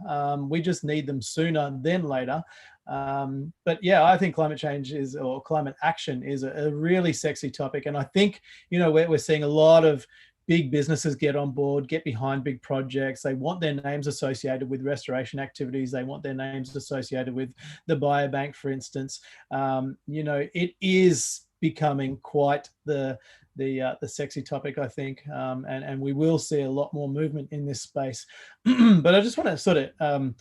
We just need them sooner than later. But yeah, I think climate change or climate action is a really sexy topic. And I think, you know, we're seeing a lot of big businesses get on board, get behind big projects. They want their names associated with restoration activities. They want their names associated with the biobank, for instance. You know, it is becoming quite the sexy topic, I think, and we will see a lot more movement in this space. But I just want to sort of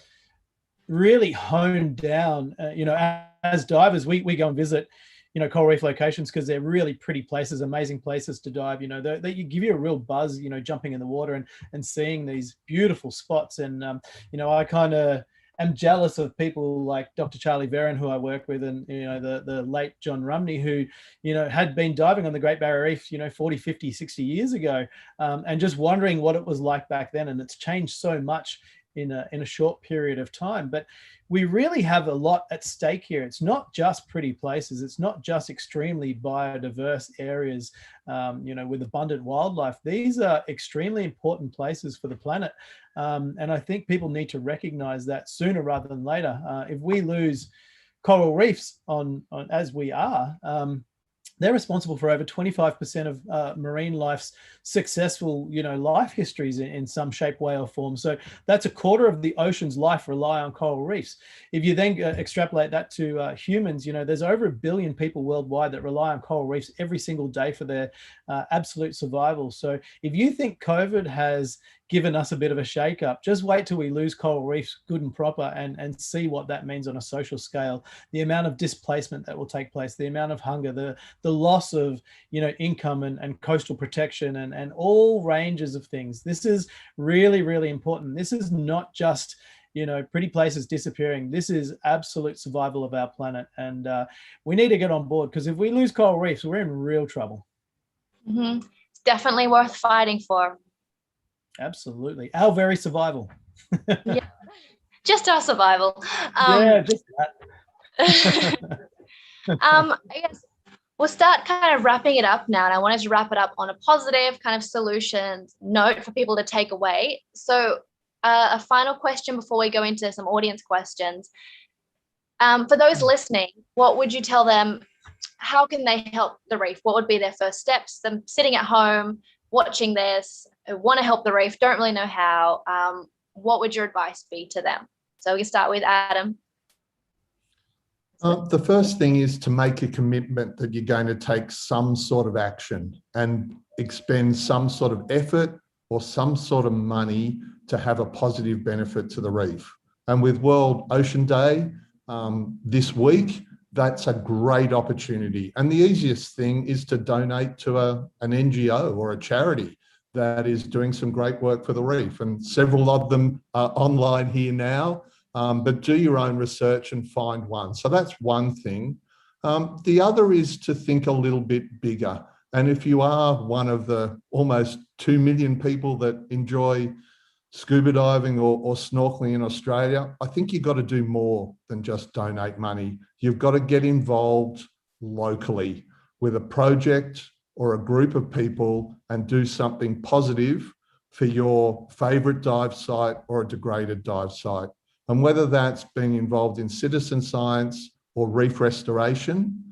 really hone down, you know, as divers, we go and visit, you know, coral reef locations because they're really pretty places, amazing places to dive. You know, they give you a real buzz, you know, jumping in the water and seeing these beautiful spots. And, you know, I kind of am jealous of people like Dr. Charlie Veron, who I work with, and, you know, the late John Rumney, who, you know, had been diving on the Great Barrier Reef, you know, 40, 50, 60 years ago, and just wondering what it was like back then. And it's changed so much in a short period of time. But we really have a lot at stake here. It's not just pretty places. It's not just extremely biodiverse areas, with abundant wildlife. These are extremely important places for the planet. And I think people need to recognize that sooner rather than later. If we lose coral reefs on as we are, they're responsible for over 25% of marine life's successful, life histories in some shape, way, or form. So that's a quarter of the ocean's life rely on coral reefs. If you then extrapolate that to humans, there's over 1 billion people worldwide that rely on coral reefs every single day for their absolute survival. So if you think COVID has given us a bit of a shake-up, just wait till we lose coral reefs good and proper and see what that means on a social scale. The amount of displacement that will take place, the amount of hunger, the loss of income and coastal protection and all ranges of things. This is really, really important. This is not just pretty places disappearing. This is absolute survival of our planet, and we need to get on board, because if we lose coral reefs, we're in real trouble. Mm-hmm. It's definitely worth fighting for. Absolutely, our very survival. Yeah, just our survival. Just that. I guess we'll start kind of wrapping it up now, and I wanted to wrap it up on a positive kind of solution note for people to take away. So a final question before we go into some audience questions. For those listening, what would you tell them? How can they help the reef? What would be their first steps? Them sitting at home, watching this, want to help the reef, don't really know how. What would your advice be to them? So we can start with Adam. The first thing is to make a commitment that you're going to take some sort of action and expend some sort of effort or some sort of money to have a positive benefit to the reef. And with World Ocean Day this week, that's a great opportunity. And the easiest thing is to donate to an NGO or a charity that is doing some great work for the reef. And several of them are online here now, but do your own research and find one. So that's one thing. The other is to think a little bit bigger. And if you are one of the almost 2 million people that enjoy scuba diving or snorkeling in Australia, I think you've got to do more than just donate money. You've got to get involved locally with a project or a group of people and do something positive for your favourite dive site or a degraded dive site. And whether that's being involved in citizen science or reef restoration,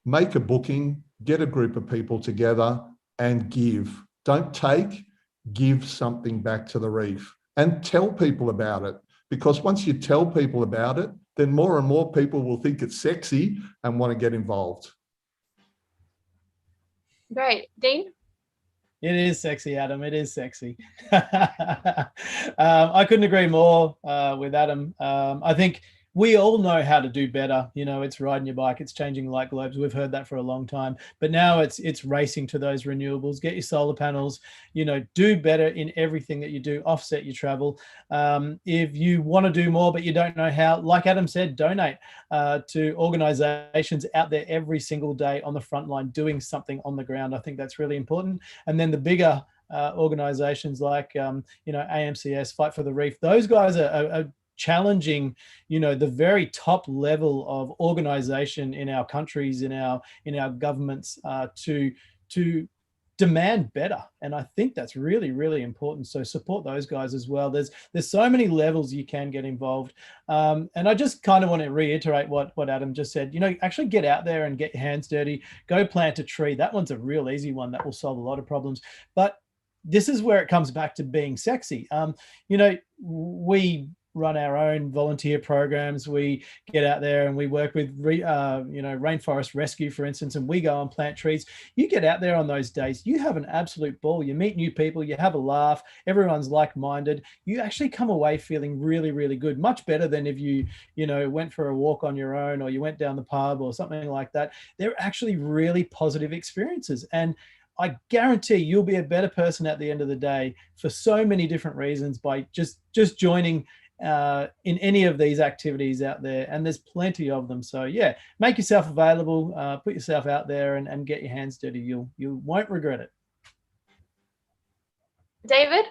make a booking, get a group of people together and give. Don't take, give something back to the reef and tell people about it. Because once you tell people about it, then more and more people will think it's sexy and want to get involved. Great. Dean? It is sexy, Adam. It is sexy. I couldn't agree more with Adam. I think we all know how to do better. It's riding your bike, it's changing light globes. We've heard that for a long time, but now it's racing to those renewables. Get your solar panels, do better in everything that you do, offset your travel. If you want to do more, but you don't know how, like Adam said, donate to organizations out there every single day on the front line, doing something on the ground. I think that's really important. And then the bigger organizations like, AMCS, Fight for the Reef, those guys are challenging, the very top level of organization in our countries, in our governments, to demand better. And I think that's really, really important. So support those guys as well. There's so many levels you can get involved. And I just kind of want to reiterate what Adam just said. Actually get out there and get your hands dirty. Go plant a tree. That one's a real easy one that will solve a lot of problems. But this is where it comes back to being sexy. We run our own volunteer programs. We get out there and we work with, rainforest rescue, for instance, and we go and plant trees. You get out there on those days, you have an absolute ball. You meet new people, you have a laugh, everyone's like-minded. You actually come away feeling really, really good, much better than if you went for a walk on your own or you went down the pub or something like that. They're actually really positive experiences. And I guarantee you'll be a better person at the end of the day for so many different reasons by just joining in any of these activities out there, and there's plenty of them. So yeah, make yourself available, put yourself out there and get your hands dirty. You won't regret it. David?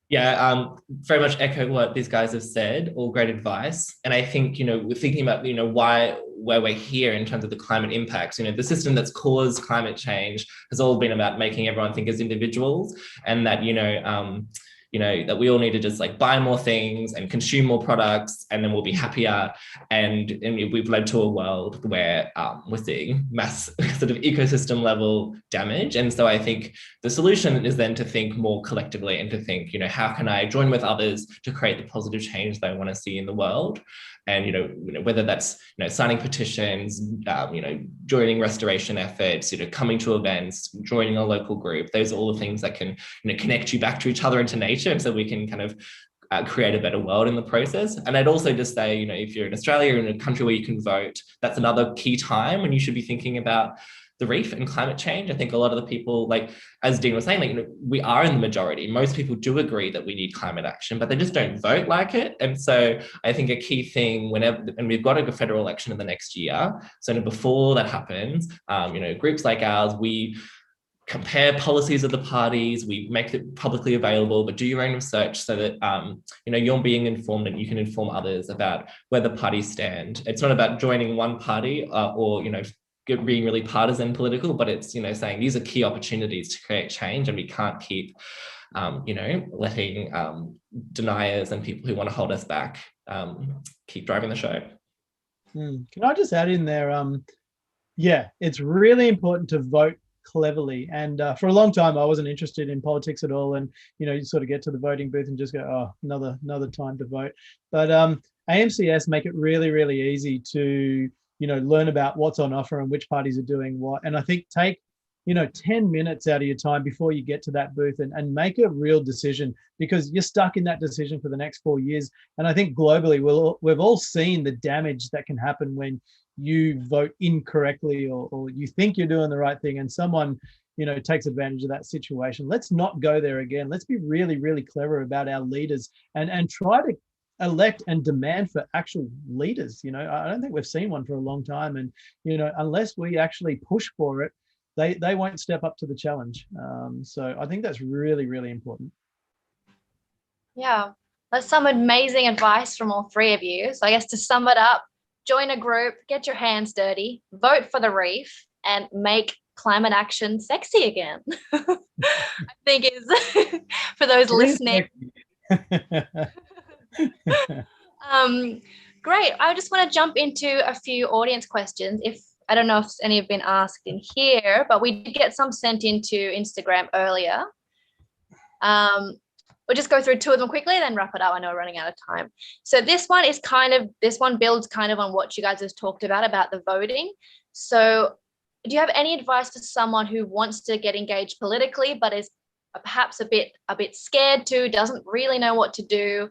Yeah, very much echo what these guys have said, all great advice. And I think, we're thinking about, where we're here in terms of the climate impacts. The system that's caused climate change has all been about making everyone think as individuals, and that, that we all need to just like buy more things and consume more products, and then we'll be happier. And we've led to a world where we're seeing mass sort of ecosystem level damage. And so I think the solution is then to think more collectively and to think, how can I join with others to create the positive change that I want to see in the world? And whether that's signing petitions, joining restoration efforts, coming to events, joining a local group. Those are all the things that can connect you back to each other and to nature, and so we can kind of create a better world in the process. And I'd also just say, if you're in Australia or in a country where you can vote, that's another key time when you should be thinking about the reef and climate change. I think a lot of the people, like as Dean was saying, we are in the majority. Most people do agree that we need climate action, but they just don't vote like it. And so I think a key thing and we've got a federal election in the next year. So before that happens, groups like ours, we compare policies of the parties, we make it publicly available, but do your own research so that you're being informed and you can inform others about where the parties stand. It's not about joining one party or being really partisan political, but it's saying these are key opportunities to create change, and we can't keep letting deniers and people who want to hold us back keep driving the show. Can I just add in there, yeah, it's really important to vote cleverly. And for a long time I wasn't interested in politics at all, and you sort of get to the voting booth and just go, oh, another time to vote. But AMCS make it really, really easy to learn about what's on offer and which parties are doing what. And I think take 10 minutes out of your time before you get to that booth and make a real decision, because you're stuck in that decision for the next 4 years. And I think globally we've all seen the damage that can happen when you vote incorrectly, or you think you're doing the right thing and someone takes advantage of that situation. Let's not go there again. Let's be really, really clever about our leaders and try to elect and demand for actual leaders. I don't think we've seen one for a long time, and unless we actually push for it, they won't step up to the challenge. So I think that's really, really important. Yeah, that's some amazing advice from all three of you. So I guess to sum it up, join a group, get your hands dirty, vote for the reef, and make climate action sexy again. I think is for those listening. Great. I just want to jump into a few audience questions. I don't know if any have been asked in here, but we did get some sent into Instagram earlier. We'll just go through two of them quickly, then wrap it up. I know we're running out of time. So this one builds kind of on what you guys have talked about the voting. So do you have any advice for someone who wants to get engaged politically, but is perhaps a bit scared to, doesn't really know what to do,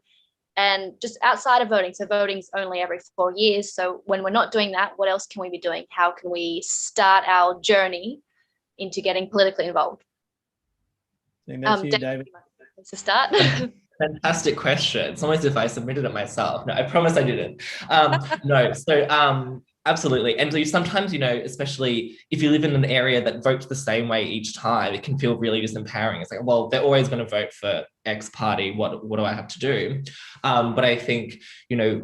and just outside of voting? So voting's only every 4 years. So when we're not doing that, what else can we be doing? How can we start our journey into getting politically involved? I think that's you, David. To start. Fantastic question. It's almost as if I submitted it myself. No, I promise I didn't. No, so absolutely. And so sometimes, especially if you live in an area that votes the same way each time, it can feel really disempowering. It's like, well, they're always going to vote for X party. What do I have to do? But I think, there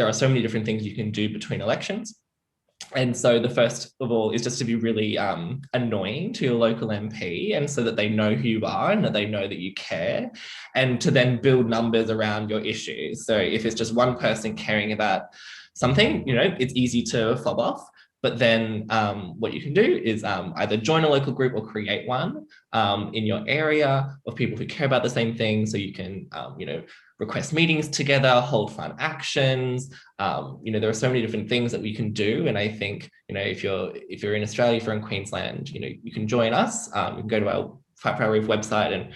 are so many different things you can do between elections. And so the first of all is just to be really annoying to your local MP, and so that they know who you are and that they know that you care, and to then build numbers around your issues. So if it's just one person caring about something, it's easy to fob off. But then what you can do is either join a local group or create one in your area of people who care about the same thing. So you can, request meetings together, hold fun actions. There are so many different things that we can do. And I think, if you're in Australia, if you're in Queensland, you can join us. You can go to our Fight for Our Reef website, and,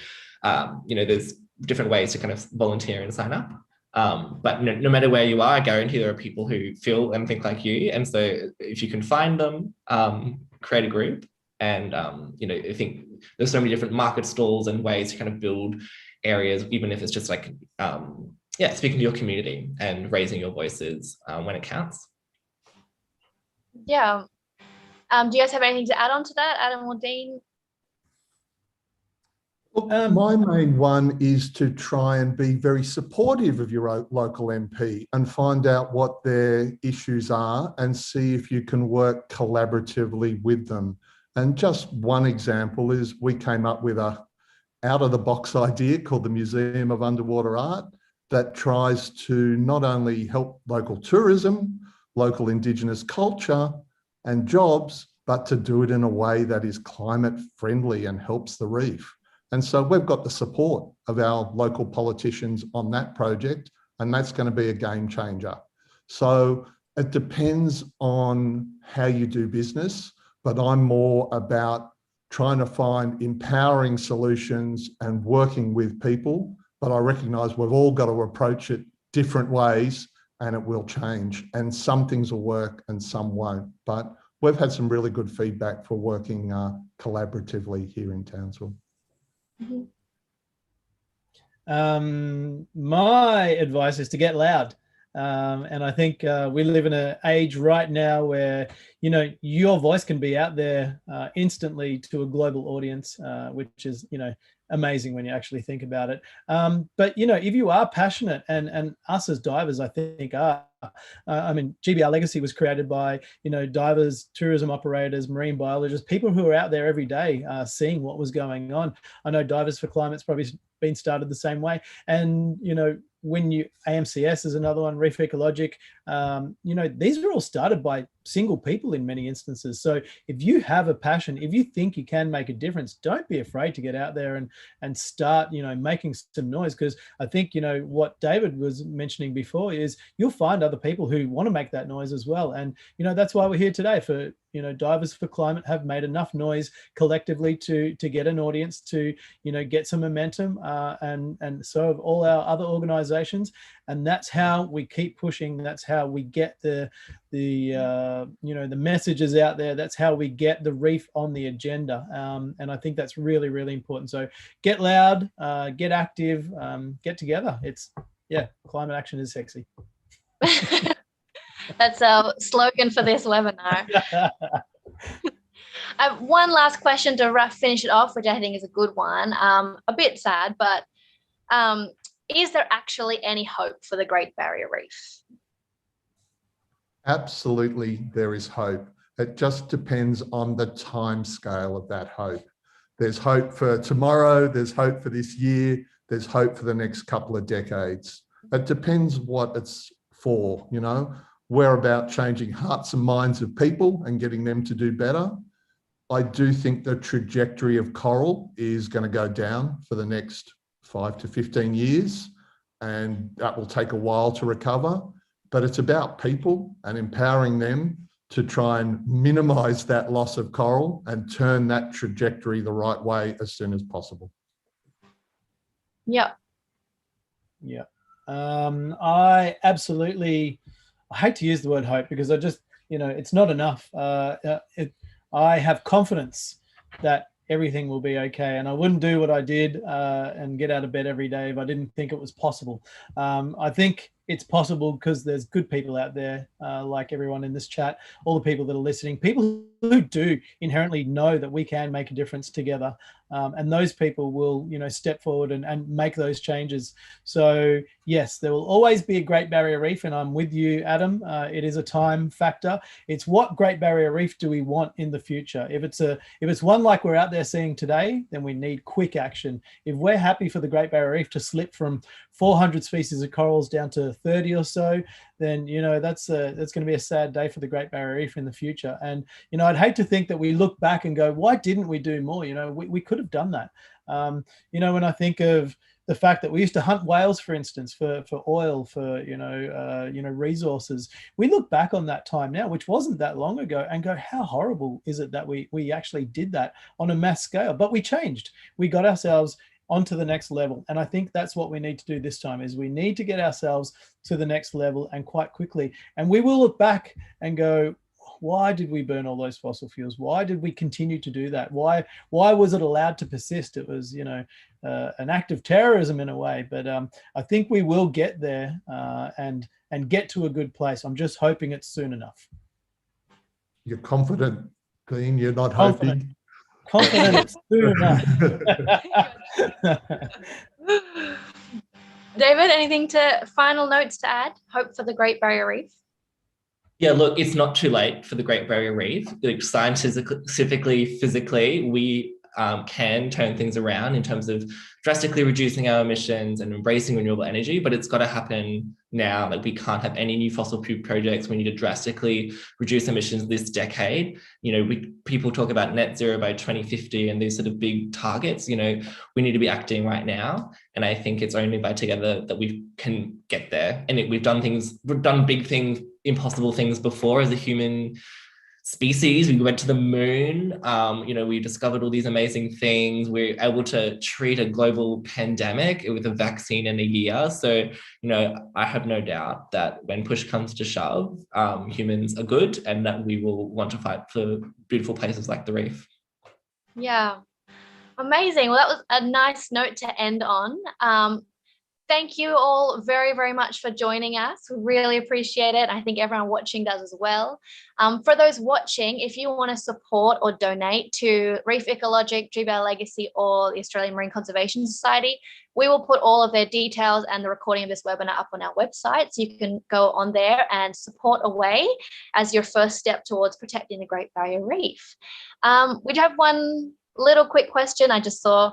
there's different ways to kind of volunteer and sign up. But no matter where you are, I guarantee there are people who feel and think like you. And so if you can find them, create a group. And, I think there's so many different market stalls and ways to kind of build areas, even if it's just like, speaking to your community and raising your voices when it counts. Yeah. Do you guys have anything to add on to that, Adam or Dean? Look, my main one is to try and be very supportive of your local MP and find out what their issues are and see if you can work collaboratively with them. And just one example is we came up with a out-of-the-box idea called the Museum of Underwater Art that tries to not only help local tourism, local Indigenous culture and jobs, but to do it in a way that is climate friendly and helps the reef. And so we've got the support of our local politicians on that project, and that's going to be a game changer. So it depends on how you do business, but I'm more about trying to find empowering solutions and working with people. But I recognise we've all got to approach it different ways, and it will change. And some things will work and some won't. But we've had some really good feedback for working collaboratively here in Townsville. My advice is to get loud. And I think we live in an age right now where, you know, your voice can be out there instantly to a global audience, which is, you know, amazing when you actually think about it. But, you know, if you are passionate, and us as divers, I think are, I mean, GBR Legacy was created by, you know, divers, tourism operators, marine biologists, people who are out there every day seeing what was going on. I know Divers for Climate's probably been started the same way. And, you know, when you, AMCS is another one, Reef Ecologic, you know, these are all started by single people in many instances. So if you have a passion, if you think you can make a difference, don't be afraid to get out there and start, you know, making some noise. Because I think, you know, what David was mentioning before is you'll find other people who want to make that noise as well. And, you know, that's why we're here today. For, you know, Divers for Climate have made enough noise collectively to get an audience, to, you know, get some momentum, and so have all our other organizations. And that's how we keep pushing. That's how we get the you know, the messages out there. That's how we get the reef on the agenda. And I think that's really, really important. So get loud, get active, get together. It's, yeah, climate action is sexy. That's our slogan for this webinar. One last question to finish it off, which I think is a good one. A bit sad, but is there actually any hope for the Great Barrier Reef? Absolutely, there is hope. It just depends on the time scale of that hope. There's hope for tomorrow, there's hope for this year, there's hope for the next couple of decades. It depends what it's for, you know. We're about changing hearts and minds of people and getting them to do better. I do think the trajectory of coral is going to go down for the next 5 to 15 years, and that will take a while to recover. But it's about people and empowering them to try and minimize that loss of coral and turn that trajectory the right way as soon as possible. Yeah. Yeah. I absolutely, I hate to use the word hope because I just, you know, it's not enough. I have confidence that everything will be okay. And I wouldn't do what I did and get out of bed every day if I didn't think it was possible. I think it's possible because there's good people out there, like everyone in this chat, all the people that are listening, people who do inherently know that we can make a difference together. And those people will, you know, step forward and make those changes. So yes, there will always be a Great Barrier Reef, and I'm with you, Adam. It is a time factor. It's what Great Barrier Reef do we want in the future? If it's one like we're out there seeing today, then we need quick action. If we're happy for the Great Barrier Reef to slip from 400 species of corals down to 30 or so, then, you know, that's going to be a sad day for the Great Barrier Reef in the future. And, you know, I'd hate to think that we look back and go, why didn't we do more? You know, we could have done that. You know, when I think of the fact that we used to hunt whales, for instance, for oil, for, you know, resources, we look back on that time now, which wasn't that long ago, and go, how horrible is it that we actually did that on a mass scale? But we changed. We got ourselves onto the next level. And I think that's what we need to do this time, is we need to get ourselves to the next level, and quite quickly. And we will look back and go, why did we burn all those fossil fuels? Why did we continue to do that? Why was it allowed to persist? It was, you know, an act of terrorism in a way. But I think we will get there and get to a good place. I'm just hoping it's soon enough. You're confident, Dean, you're not Confident. hoping. Confident it's soon enough. David, anything final notes to add? Hope for the Great Barrier Reef? Yeah, look, it's not too late for the Great Barrier Reef. Like, scientifically, physically, we can turn things around in terms of drastically reducing our emissions and embracing renewable energy, but it's got to happen now. Like, we can't have any new fossil fuel projects. We need to drastically reduce emissions this decade. You know, people talk about net zero by 2050 and these sort of big targets. You know, we need to be acting right now. And I think it's only by together that we can get there. And we've done big things, impossible things before as a human species. We went to the moon. You know, we discovered all these amazing things. We're able to treat a global pandemic with a vaccine in a year. So, you know, I have no doubt that when push comes to shove, humans are good and that we will want to fight for beautiful places like the reef. Yeah, amazing. Well, that was a nice note to end on. Thank you all very, very much for joining us. We really appreciate it. I think everyone watching does as well. For those watching, if you want to support or donate to Reef Ecologic, Dream Our Legacy, or the Australian Marine Conservation Society, we will put all of their details and the recording of this webinar up on our website. So you can go on there and support away as your first step towards protecting the Great Barrier Reef. We do have one little quick question I just saw.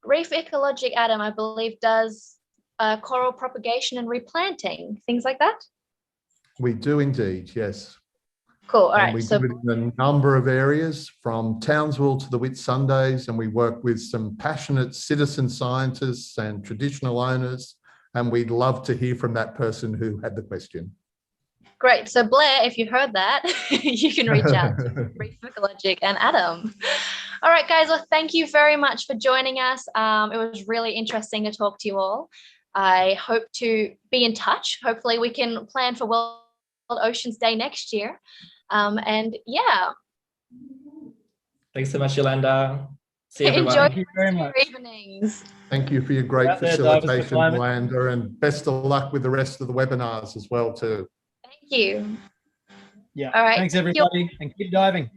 Reef Ecologic, Adam, I believe, does coral propagation and replanting, things like that? We do indeed, yes. Cool, all and right. we So do it in a number of areas, from Townsville to the Whitsundays, and we work with some passionate citizen scientists and traditional owners, and we'd love to hear from that person who had the question. great. So Blair, if you heard that, you can reach out to Reef Ecologic and Adam. All right, guys, well, thank you very much for joining us. It was really interesting to talk to you all. I hope to be in touch. Hopefully we can plan for World Oceans Day next year. And yeah. Thanks so much, Yolanda. See you, everyone. Enjoy Thank you very much. your evenings. Thank you for your great Out there, divers for facilitation, climate. Yolanda, and best of luck with the rest of the webinars as well too. Thank you. Yeah. All right. Thanks, Thank you. everybody, and keep diving.